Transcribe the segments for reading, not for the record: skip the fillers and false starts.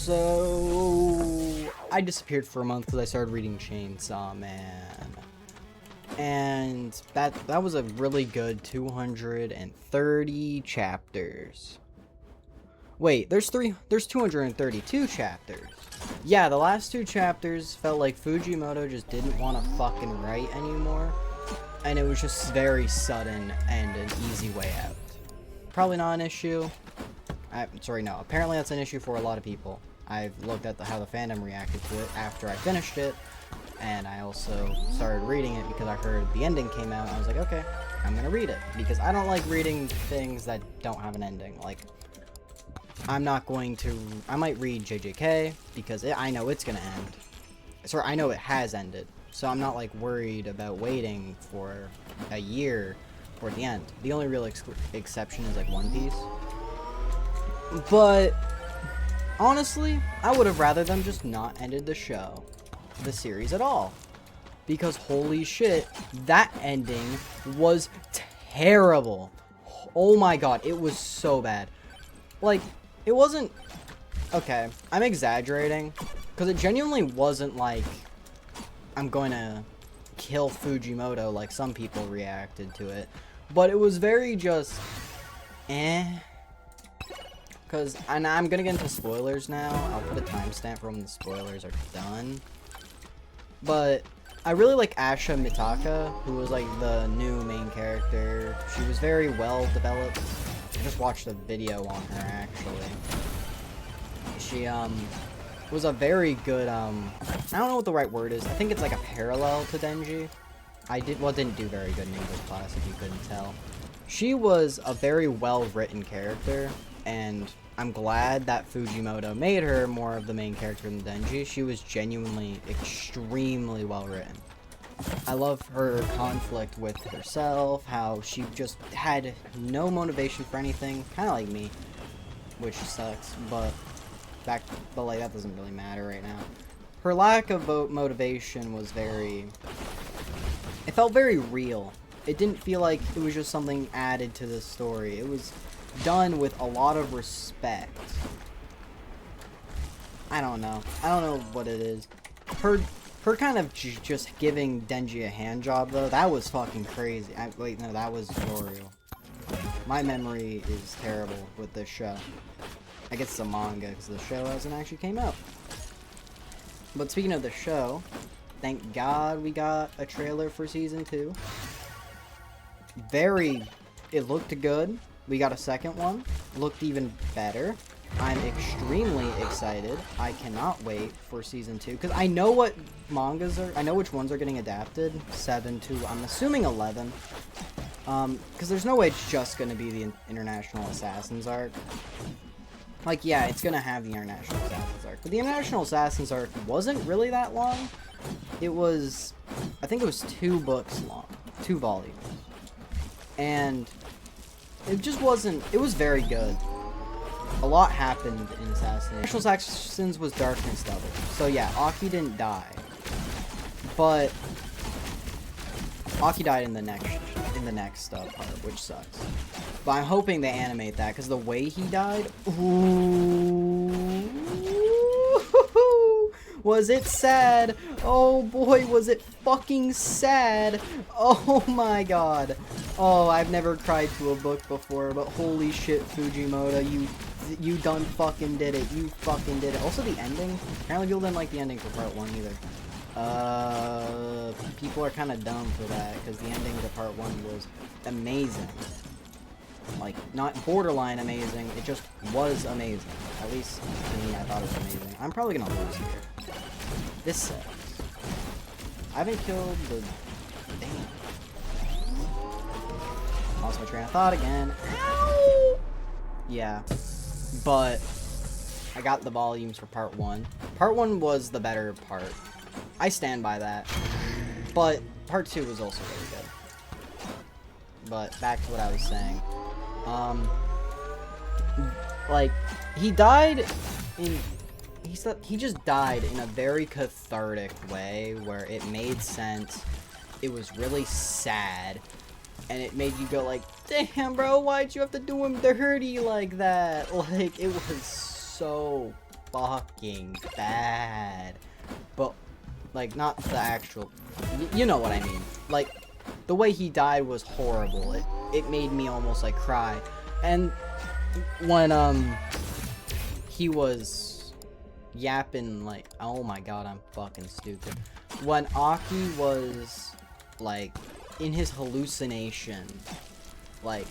So I disappeared for a month because I started reading Chainsaw Man, and that was a really good 230 chapters. Wait, there's 232 chapters. Yeah, the last two chapters felt like Fujimoto just didn't want to fucking write anymore, and it was just very sudden and an easy way out. Probably not an issue. Sorry, no. Apparently that's an issue for a lot of people. I've looked at how the fandom reacted to it after I finished it, and I also started reading it because I heard the ending came out, and I was like, okay, I'm gonna read it, because I don't like reading things that don't have an ending. Like, I might read JJK, because I know it's gonna end. Sorry, I know it has ended, so I'm not, like, worried about waiting for a year for the end. The only real exception is, like, One Piece. But honestly, I would have rather them just not ended the series at all. Because holy shit, that ending was terrible. Oh my god, it was so bad. Like, it wasn't... Okay, I'm exaggerating. Because it genuinely wasn't like, I'm going to kill Fujimoto like some people reacted to it. But it was very just... Because, and I'm gonna get into spoilers now. I'll put a timestamp for when the spoilers are done. But I really like Asha Mitaka, who was like the new main character. She was very well developed. I just watched a video on her actually. She was a very good I don't know what the right word is. I think it's like a parallel to Denji. Didn't do very good in English class if you couldn't tell. She was a very well-written character, and I'm glad that Fujimoto made her more of the main character than Denji. She was genuinely extremely well-written. I love her conflict with herself, how she just had no motivation for anything, kind of like me, which sucks, but like that doesn't really matter right now. Her lack of motivation was it felt very real. It didn't feel like it was just something added to the story. It was done with a lot of respect. I don't know what it is. Her kind of just giving Denji a hand job though, that was fucking crazy. Wait, no, that was Zoro. My memory is terrible with this show. I guess it's a manga because the show hasn't actually came out. But speaking of the show, thank God we got a trailer for season 2. It looked good. We got a second one. Looked even better. I'm extremely excited. I cannot wait for season 2 because I know what mangas I know which ones are getting adapted. 7 to I'm assuming 11. Because there's no way it's just gonna be the International Assassins arc. Like, yeah, it's gonna have the International Assassins arc, but the International Assassins arc wasn't really that long. It was, I think it was 2 books long, 2 volumes. And it just wasn't, it was very good. A lot happened in Assassination. International Assassins was Darkness Double. So yeah, Aki didn't die. But Aki died in the next part, which sucks. But I'm hoping they animate that, because the way he died, ooh, was it sad? Oh boy, was it fucking sad. Oh my god. Oh, I've never cried to a book before, but holy shit, Fujimoto, you done fucking did it. You fucking did it. Also, the ending, apparently people didn't like the ending for part 1 either. People are kind of dumb for that, because the ending to part 1 was amazing. Like, not borderline amazing, it just was amazing. At least, to me, I thought it was amazing. I'm probably gonna lose here. This sucks. I haven't killed the... Damn. Lost my train of thought again. Ow! Yeah. But, I got the volumes for part 1. Part 1 was the better part. I stand by that. But, part 2 was also really good. But, back to what I was saying. Like, he just died in a very cathartic way, where it made sense, it was really sad, and it made you go like, damn bro, why'd you have to do him dirty like that? Like, it was so fucking bad. But, like, not the actual... you know what I mean. Like, the way he died was horrible. It made me almost, like, cry. And when, he was yapping, like... oh my god, I'm fucking stupid. When Aki was, like, in his hallucination, like...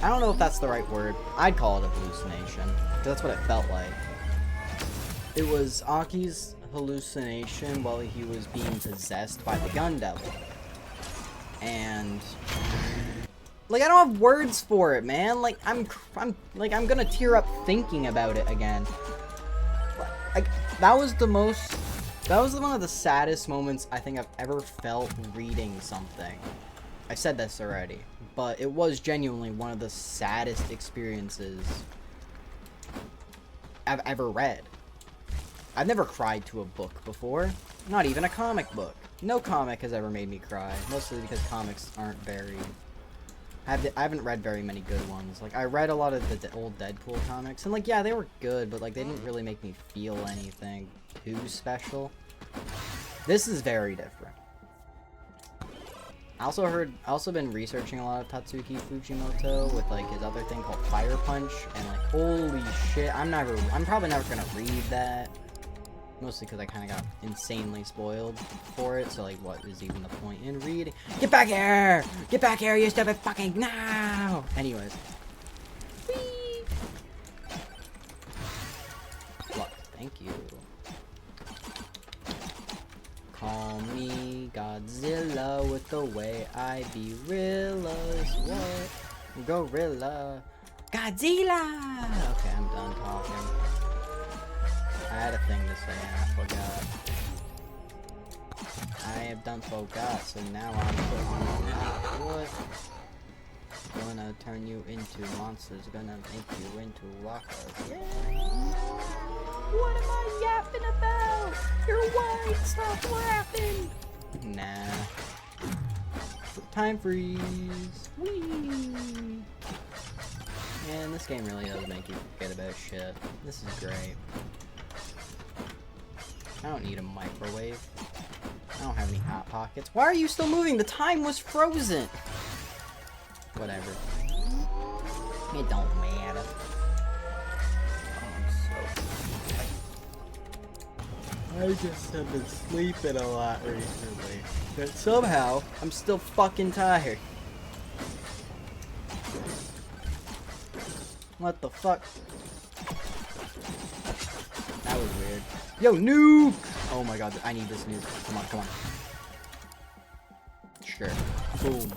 I don't know if that's the right word. I'd call it a hallucination. Because that's what it felt like. It was Aki's hallucination while he was being possessed by the gun devil. And... like, I don't have words for it, man. Like, I'm gonna tear up thinking about it again. Like, that was one of the saddest moments I think I've ever felt reading something. I said this already, but it was genuinely one of the saddest experiences I've ever read. I've never cried to a book before, not even a comic book. No comic has ever made me cry, mostly because comics aren't very... I haven't read very many good ones. Like, I read a lot of the old Deadpool comics, and, like, yeah, they were good, but, like, they didn't really make me feel anything too special. This is very different. I also been researching a lot of Tatsuki Fujimoto with, like, his other thing called Fire Punch, and, like, holy shit, I'm probably never gonna read that. Mostly because I kind of got insanely spoiled for it, so, like, what is even the point in reading? Get back here! Get back here, you stupid fucking now! Anyways. Whee! Luck, thank you. Call me Godzilla with the way I be realist. What? Gorilla. Godzilla! Okay, I'm done talking. I had a thing to say and I forgot. I have done forgot, so now I'm putting what? Gonna turn you into monsters, gonna make you into walkers. Yeah! What am I yapping about? You're white, stop laughing! Nah. Time freeze! Whee! Man, this game really does make you forget about shit. This is great. I don't need a microwave. I don't have any hot pockets. Why are you still moving? The time was frozen! Whatever. It don't matter. I just have been sleeping a lot recently. But somehow, I'm still fucking tired. What the fuck? That was weird. Yo, nuke! Oh my god, I need this nuke. Come on, come on. Sure. Boom.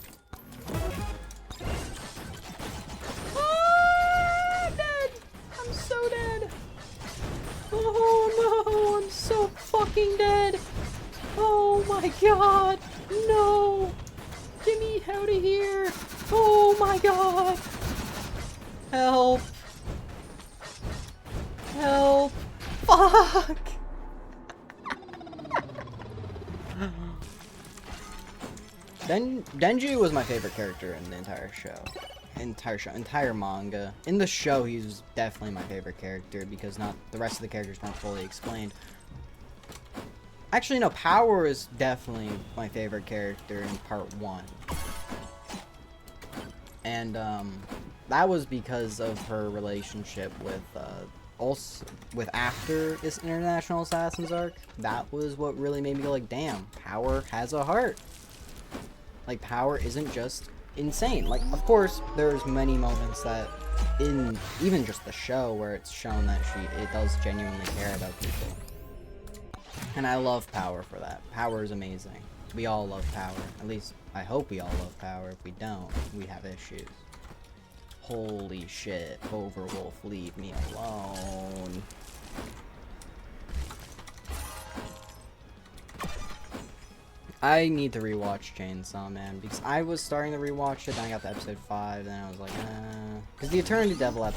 Ah, I'm dead! I'm so dead! Oh no, I'm so fucking dead! Oh my god! No! Get me out of here! Oh my god! Help! Help! Fuck! Denji was my favorite character in the entire show. Entire manga. In the show, he was definitely my favorite character because the rest of the characters weren't fully explained. Actually, no, Power is definitely my favorite character in part 1. And, that was because of her relationship with, after this International Assassins arc. That was what really made me go like, damn, Power has a heart. Like, Power isn't just insane. Like, of course, there's many moments that in even just the show where it's shown that it does genuinely care about people. And I love Power for that. Power is amazing. We all love Power. At least, I hope we all love Power. If we don't, we have issues. Holy shit. Overwolf, leave me alone. I need to rewatch Chainsaw Man, because I was starting to rewatch it, then I got to episode 5, then I was like, because the Eternity Devil arc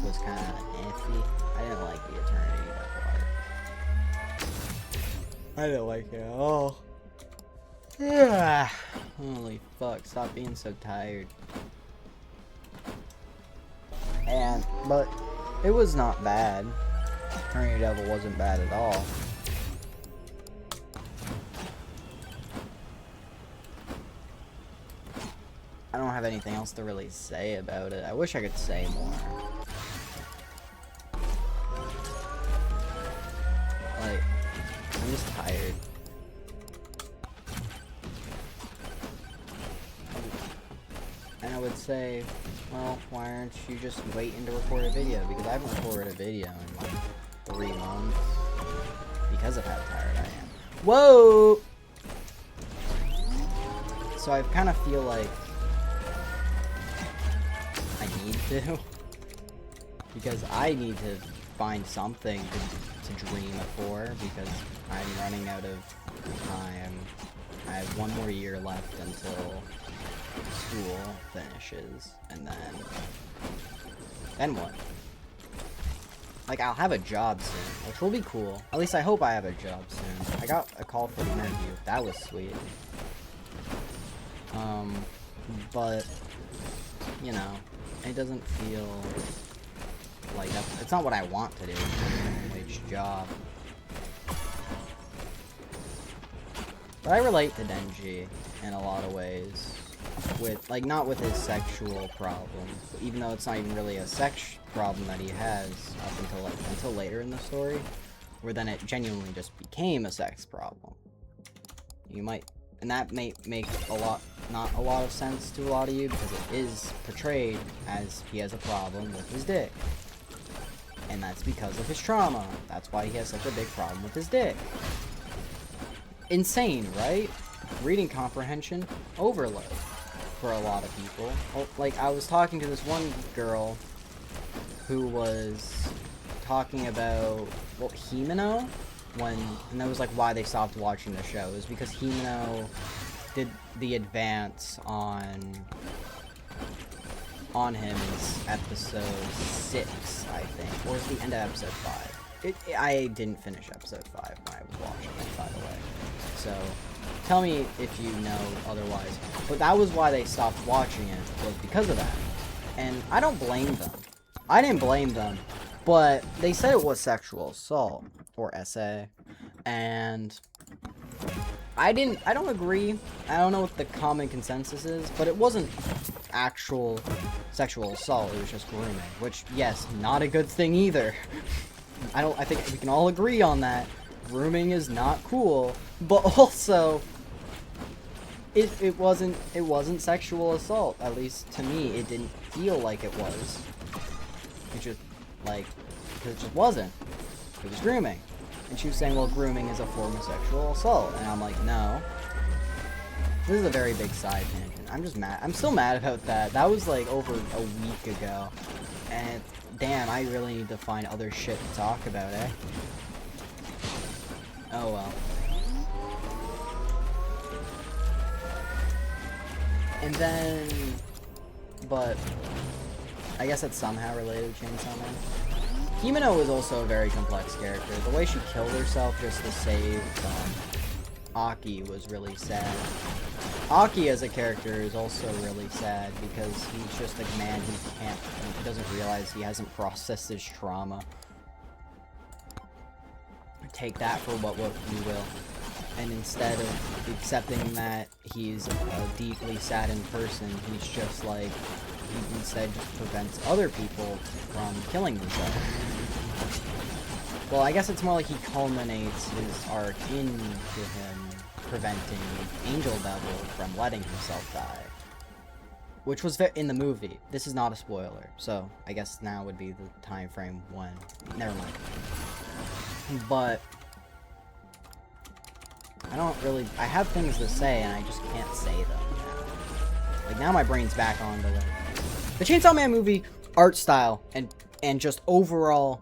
was kind of iffy. I didn't like the Eternity Devil arc. I didn't like it at all. Holy fuck, stop being so tired. But it was not bad. Attorney Devil wasn't bad at all. I don't have anything else to really say about it. I wish I could say more. Like, I'm just tired. And I would say, well, why aren't you just waiting to record a video? Because I haven't recorded a video in like 3 months. Because of how tired I am. Whoa! So I kind of feel like I need to. Because I need to find something to dream for. Because I'm running out of time. I have 1 more year left until school finishes, and then what? Like, I'll have a job soon, which will be cool. At least I hope I have a job soon. I got a call for the interview. That was sweet. But, you know, it doesn't feel like that's, it's not what I want to do. It's a job. But I relate to Denji in a lot of ways. With, like, not with his sexual problems, even though it's not even really a sex problem that he has up until later in the story, where then it genuinely just became a sex problem. You might, and that may make not a lot of sense to a lot of you, because it is portrayed as he has a problem with his dick. And that's because of his trauma. That's why he has such a big problem with his dick. Insane, right? Reading comprehension overload for a lot of people. Like, I was talking to this one girl who was talking about, well, Himeno, and that was like why they stopped watching the show. It was because Himeno did the advance on him in episode 6, I think, or was the end of episode 5. I didn't finish episode 5 when I was watching it, by the way. So tell me if you know otherwise. But that was why they stopped watching it, was because of that. And I don't blame them. I didn't blame them. But they said it was sexual assault, or SA. And I don't agree. I don't know what the common consensus is, but it wasn't actual sexual assault, it was just grooming. Which, yes, not a good thing either. I think we can all agree on that. Grooming is not cool, but also it wasn't sexual assault. At least to me, it didn't feel like it was. It just, like, because it just wasn't. It was grooming. And she was saying, well, grooming is a form of sexual assault. And I'm like, no. This is a very big side tangent. I'm just mad. I'm still mad about that. That was like over a week ago. And damn, I really need to find other shit to talk about, eh? Oh well. And then, but I guess it's somehow related to Chainsaw Man. Himeno is also a very complex character. The way she killed herself just to save Aki was really sad. Aki as a character is also really sad because he's just a man who doesn't realize he hasn't processed his trauma. Take that for what you will. And instead of accepting that he's a deeply saddened person, he's just like, he instead just prevents other people from killing themselves. Well, I guess it's more like he culminates his arc into him preventing Angel Devil from letting himself die. Which was in the movie. This is not a spoiler, so I guess now would be the time frame when... Never mind. But I have things to say and I just can't say them now. Like, now my brain's back on to, like, the Chainsaw Man movie art style and just overall,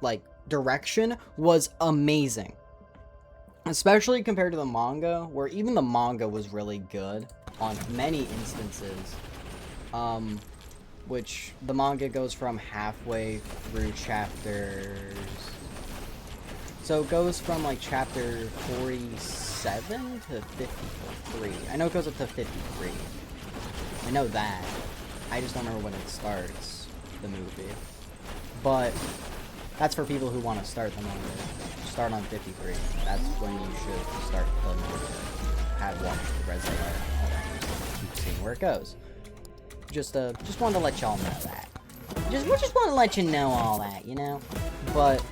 like, direction was amazing. Especially compared to the manga, where even the manga was really good on many instances. Which the manga goes from halfway through chapters. So it goes from like chapter 47 to 53. I know it goes up to 53. I know that. I just don't remember when it starts, the movie. But That's for people who want to start the manga. Start on 53. That's when you should start the manga. Have watched the Res AR. Keep seeing where it goes. Just wanted to let y'all know that. We just want to let you know all that, you know? But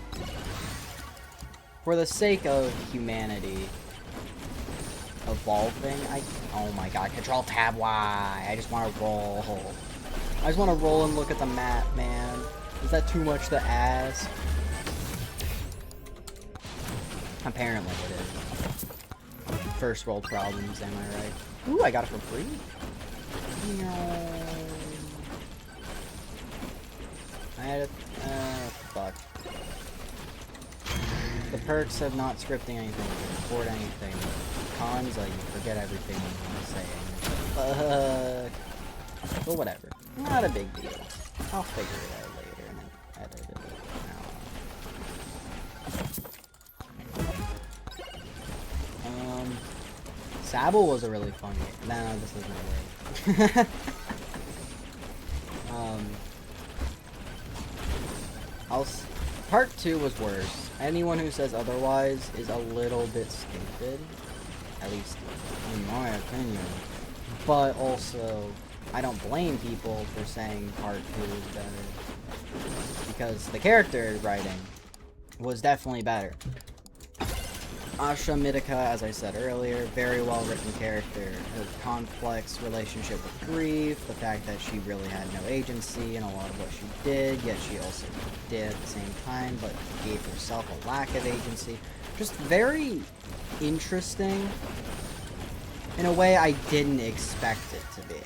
for the sake of humanity evolving, oh my god, Control Tab Y. I just want to roll. I just want to roll and look at the map, man. Is that too much to ask? Apparently it is. First world problems, am I right? Ooh, I got it for free? No. I had fuck. The perks of not scripting anything, record anything. Cons, you forget everything you want to say. But whatever. Not a big deal. I'll figure it out later and then edit it out. Sabble was a really fun game. No, this isn't really. Part 2 was worse. Anyone who says otherwise is a little bit stupid. At least in my opinion. But also, I don't blame people for saying part 2 is better. Because the character writing was definitely better. Asha Mitika, as I said earlier, very well written character. Her complex relationship with grief, the fact that she really had no agency in a lot of what she did, yet she also did at the same time, but gave herself a lack of agency. Just very interesting in a way I didn't expect it to be.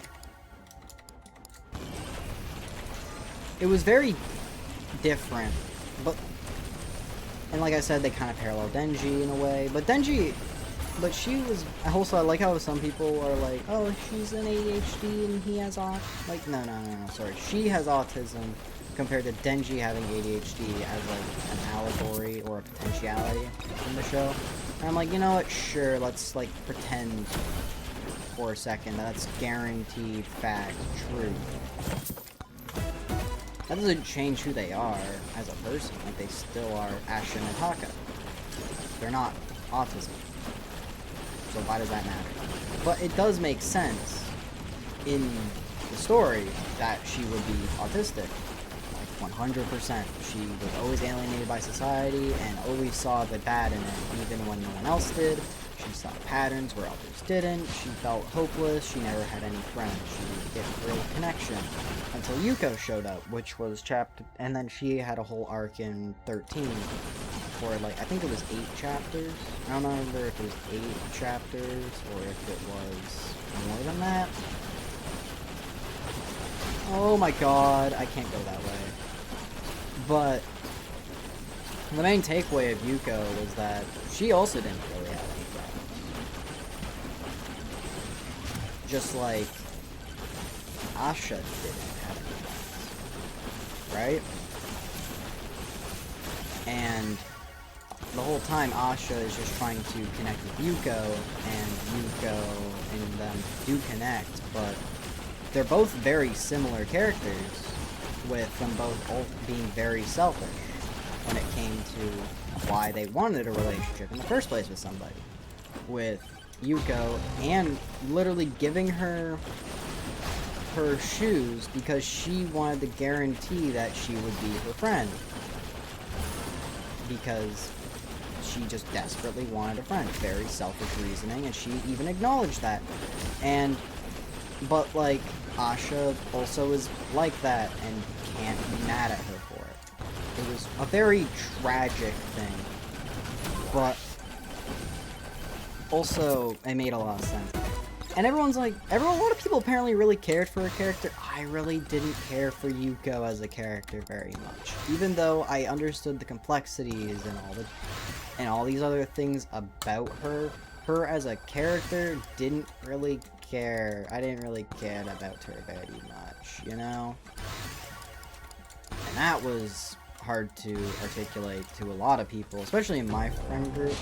It was very different, and like I said, they kind of parallel Denji in a way, but she was, also I like how some people are like, oh, she's an ADHD and he has autism. Like, no, sorry. She has autism compared to Denji having ADHD as like an allegory or a potentiality in the show. And I'm like, you know what, sure, let's like pretend for a second that's guaranteed fact, truth. That doesn't change who they are as a person. Like, they still are Asha Mitaka. They're not autism. So why does that matter? But it does make sense in the story that she would be autistic. Like, 100%. She was always alienated by society and always saw the bad in it, even when no one else did. She saw patterns where others didn't. She felt hopeless. She never had any friends. She didn't get a real connection until Yuko showed up, which was and then she had a whole arc in 13 for like, I think it was 8 chapters. I don't remember if it was 8 chapters or if it was more than that. Oh my god, I can't go that way. But the main takeaway of Yuko was that she also didn't really have any friends. Just like Asha didn't have any friends. Right? And the whole time Asha is just trying to connect with Yuko, and Yuko and them do connect, but they're both very similar characters, with them both being very selfish when it came to why they wanted a relationship in the first place with somebody. With Yuko, and literally giving her shoes because she wanted to guarantee that she would be her friend. Because she just desperately wanted a friend. Very selfish reasoning, and she even acknowledged that. But like, Asha also is like that and can't be mad at her for it. It was a very tragic thing, but also it made a lot of sense. And a lot of people apparently really cared for her character. I really didn't care for Yuko as a character very much, even though I understood the complexities and all these other things about her. Her as a character didn't really care. I didn't really care about her very much, you know? And that was hard to articulate to a lot of people, especially in my friend group.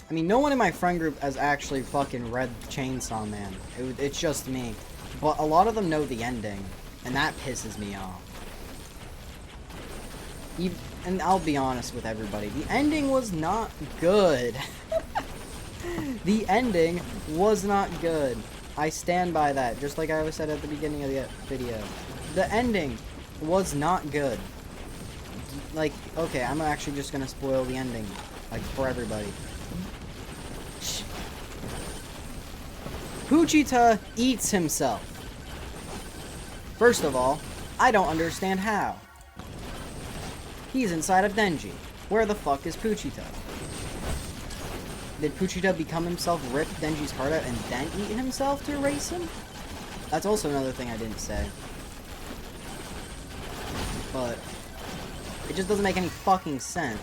I mean, no one in my friend group has actually fucking read Chainsaw Man. It's just me. But a lot of them know the ending, and that pisses me off. and I'll be honest with everybody, the ending was not good. The ending was not good. I stand by that, just like I said at the beginning of the video. The ending was not good. Like, okay, I'm actually just gonna spoil the ending, like, for everybody. Poochyta eats himself. First of all, I don't understand how. He's inside of Denji. Where the fuck is Poochyta? Did Poochyta become himself, rip Denji's heart out, and then eat himself to erase him? That's also another thing I didn't say. But it just doesn't make any fucking sense.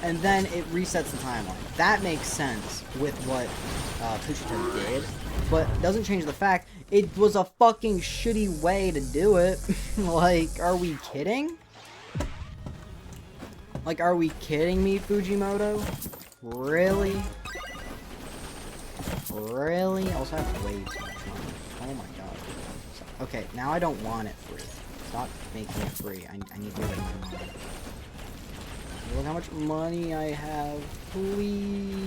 And then it resets the timeline. That makes sense with what Poochyta did, but doesn't change the fact it was a fucking shitty way to do it. Like, are we kidding? Like, are we kidding me, Fujimoto? Really? Really? I also have way too much money. Oh my god. Okay, now I don't want it free. Stop making it free. I need to get rid of my money. Look how much money I have, please.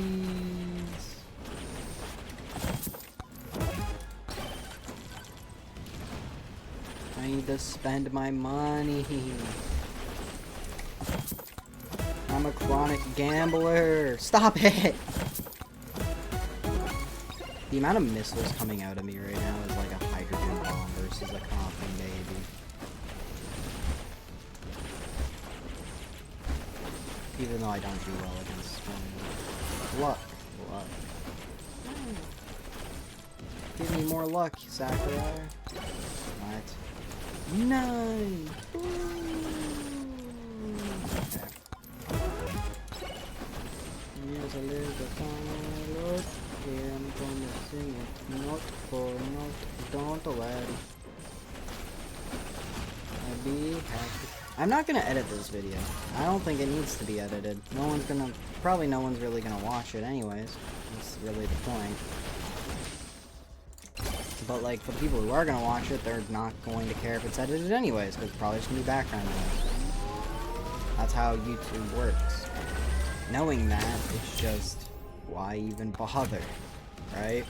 I need to spend my money. I'm a chronic gambler. Stop it! The amount of missiles coming out of me right now is like a hydrogen bomb versus a coughing baby. Even though I don't do well against swimming. Luck. Luck. Give me more luck, Sakurai. What? 9! Okay. Here's a little tiny look. Here I'm gonna sing it. Note for note. Don't worry. I'll be happy. I'm not gonna edit this video. I don't think it needs to be edited. Probably no one's really gonna watch it anyways. That's really the point. But like, for the people who are gonna watch it, they're not going to care if it's edited anyways, because it's probably just gonna be background noise. That's how YouTube works. Knowing that, it's just, why even bother, right?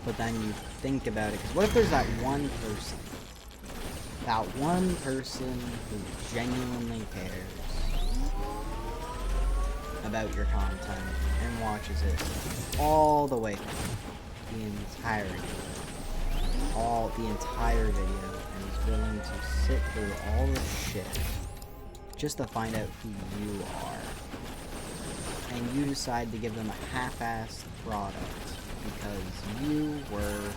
But then you think about it, because what if there's that one person? That one person who genuinely cares about your content and watches it all the way through, the entire video, and is willing to sit through all this shit just to find out who you are, and you decide to give them a half-assed product because you were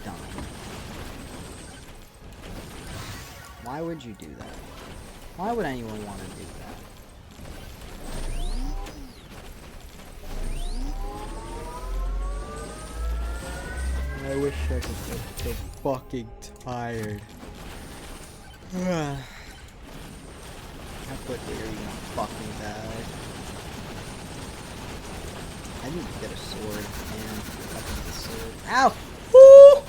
dumb. Why would you do that? Why would anyone want to do that? I wish I could get so fucking tired. How quickly are you gonna fucking die? I need to get a sword, man. Fucking get a sword. Ow! Woo!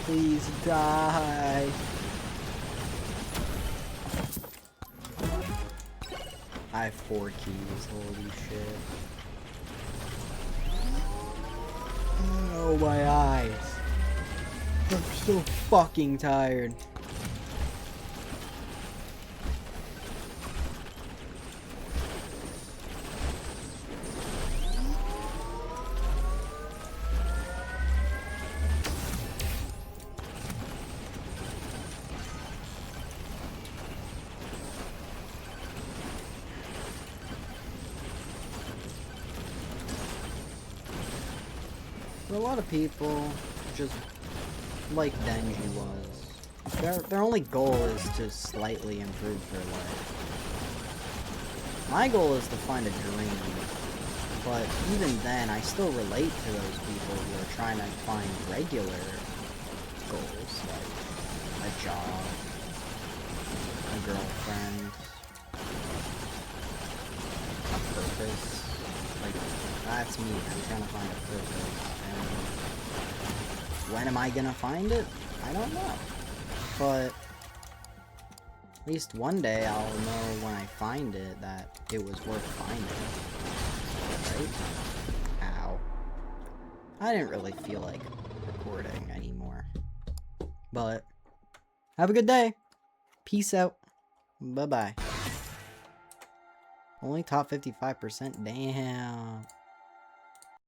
Please die. I have 4 keys, holy shit. Oh, my eyes. I'm so fucking tired. For a lot of people, just like Denji was, their only goal is to slightly improve their life. My goal is to find a dream, but even then, I still relate to those people who are trying to find regular goals, like a job, a girlfriend, a purpose. Like, that's me. I'm trying to find a purpose. And When am I gonna find it? I don't know. But at least one day I'll know when I find it that it was worth finding. Right? Ow. I didn't really feel like recording anymore. But have a good day. Peace out. Bye-bye. Only top 55%? Damn.